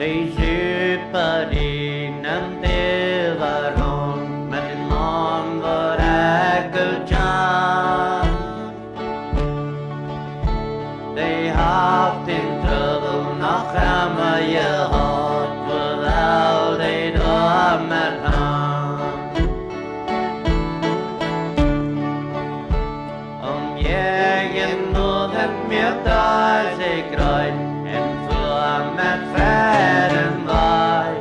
Dee Suparii nemt ewahant met een man wat ek wil tjaan. They hopped in trouble, nog hammer je hart, terwijl they draw met hand. Om je nog het meer thuis ik rijd, en vloer met vet en waai.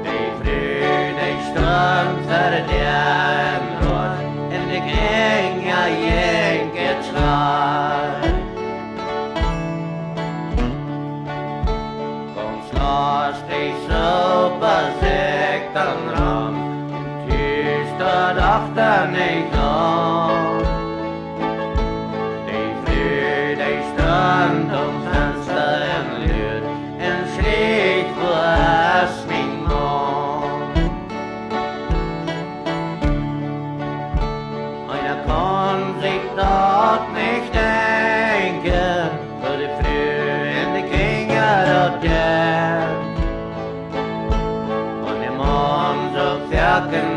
Die vroeg, die strand verdien rood, en de ging ja jenk het slaai. Laat die Suparii dan ram, en thuis dat achter niet aan. Die vroeg, die stond om venster en luid, en schreef was mijn man. Einer kon zich dat niet denken, voor de vroeg en de kinger dat jij. Can